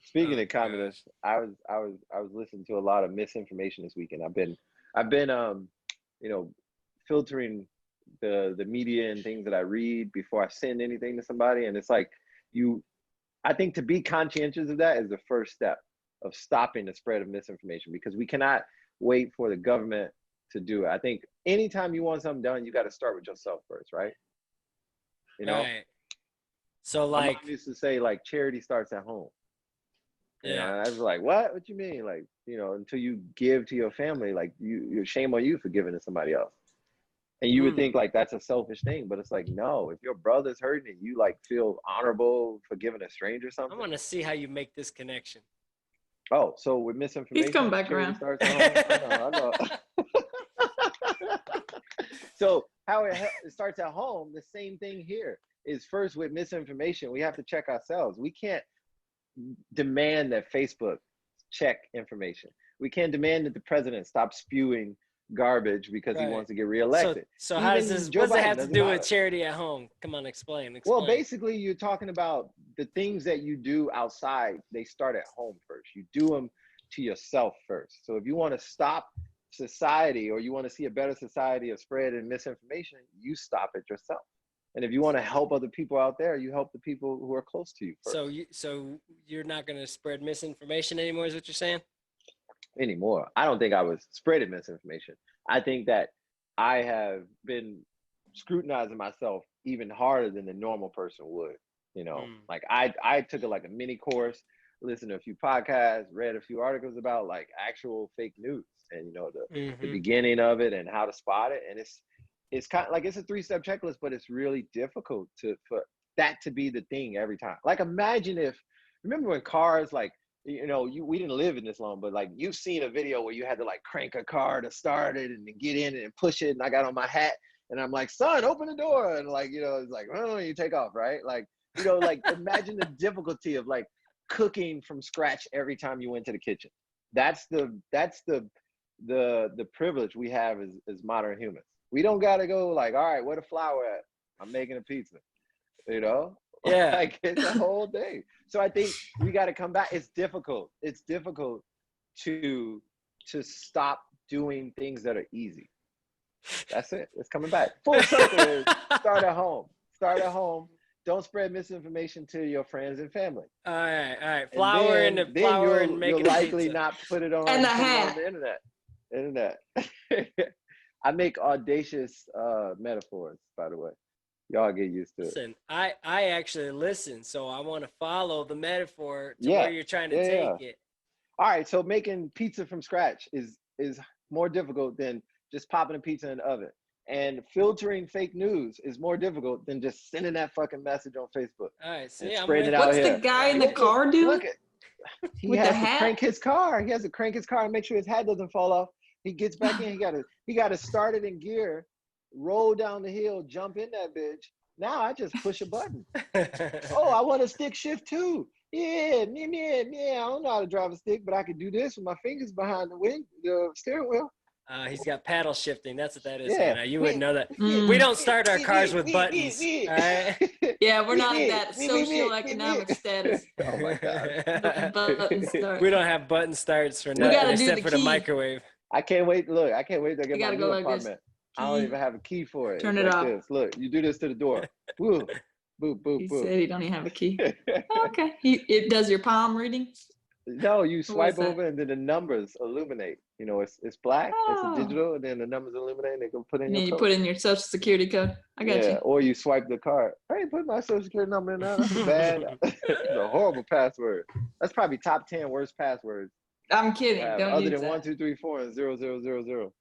Speaking Oh of communists, gosh. I was listening to a lot of misinformation this weekend. I've been you know filtering the media and things that I read before I send anything to somebody, and it's like you I think to be conscientious of that is the first step of stopping the spread of misinformation, because we cannot wait for the government to do it. I think anytime you want something done, you got to start with yourself first, right? You know, Right. So my mom like, used to say like charity starts at home. yeah. And I was like, what you mean? Like, until you give to your family, like you're shame on you for giving to somebody else. And you would think Hmm. like that's a selfish thing, but it's like, no, if your brother's hurting and you like feel honorable for giving a stranger I something. want to see how you make this connection. Oh, so with He's coming misinformation, back charity around. starts at home. I know. So how it starts at home, the same thing here is first with misinformation. We have to check ourselves. We can't demand that Facebook check information. We can't demand that the president stop spewing garbage because he Right. wants to get So reelected. so how does Even this? Joe What does it Biden have to doesn't do with matter. charity at home? Come on, explain. Well, Explain. basically, you're talking about the things that you do outside, they start at home first. You do them to yourself first. So if you want to stop society, or you want to see a better society of spread and misinformation, you stop it yourself. And if you want to help other people out there, you help the people who are close to you So first. you're not going to spread misinformation anymore, is what you're saying? Anymore. I don't think I was spreading misinformation. I think that I have been scrutinizing myself even harder than the normal person would. Hmm. Like I took like a mini course, listened to a few podcasts, read a few articles about like actual fake news, and the Mm-hmm. beginning of it and how to spot it. And it's kind of like it's a 3-step checklist, but it's really difficult for that to be the thing every time. Like imagine if remember when cars like we didn't live in this long, but like you've seen a video where you had to like crank a car to start it and then get in and push it. And I got on my hat and I'm like, son, open the door. And like, it's like, oh, you take off, right? Like, like imagine the difficulty of like cooking from scratch every time you went to the kitchen. That's the privilege we have as modern humans. We don't gotta go like, all right, where the flour at? I'm making a pizza, you know? Yeah. Like it's a whole day. So I think we got to come back. It's difficult. It's difficult to stop doing things that are easy. That's it. It's coming back. Full circle is start at home. Start at home. Don't spread misinformation to your friends and family. All right. All right. And Flour and then the then flour and you'll making a likely pizza. not And the put it on hat. the internet. Internet. I make audacious metaphors, by the way. Y'all get used to it. Listen, I actually listen, so I want to follow the metaphor to where Yeah. you're trying to Yeah, take yeah. it. All right, so making pizza from scratch is more difficult than just popping a pizza in the oven. And filtering fake news is more difficult than just sending that fucking message on Facebook All right. and See, I'm spreading with it out What's you. the here. guy in All the right. Look at car doing look at he with the has to hat? crank his car. He has to crank his car and make sure his hat doesn't fall off. He gets back in. He gotta start it in gear, roll down the hill, jump in that bitch. Now I just push a button. Oh, I want a stick shift too. Yeah, yeah. I don't know how to drive a stick, but I can do this with my fingers behind the steering wheel. He's got paddle shifting. That's what that is, Yeah. Hannah. You wouldn't know that. We Mm. don't start our cars with buttons. All right. Yeah, we're not at that socioeconomic status. Oh my God. Button start. We don't have button starts for We nothing gotta do except the for the key. microwave. I can't wait. Look, I can't wait to You get my gotta go new like this. apartment. I don't Key. even have a key for it. Turn It's it like off. this. Look, you do this to the door. Woo. Boop, boop, He boop. said he don't even have a key. Okay. It does your palm reading? No, you What is swipe that? over and then the numbers illuminate. It's black, it's a Oh. digital, and then the numbers illuminate and they go put in And your then you code. put in your social security code. I got Yeah, you. or you swipe the card. I ain't put my social security number in there. That's a bad, that's a horrible password. That's probably top 10 worst passwords I'm to kidding. have, Don't other use than that. 1, 2, 3, 4 and 0, 0, 0, 0.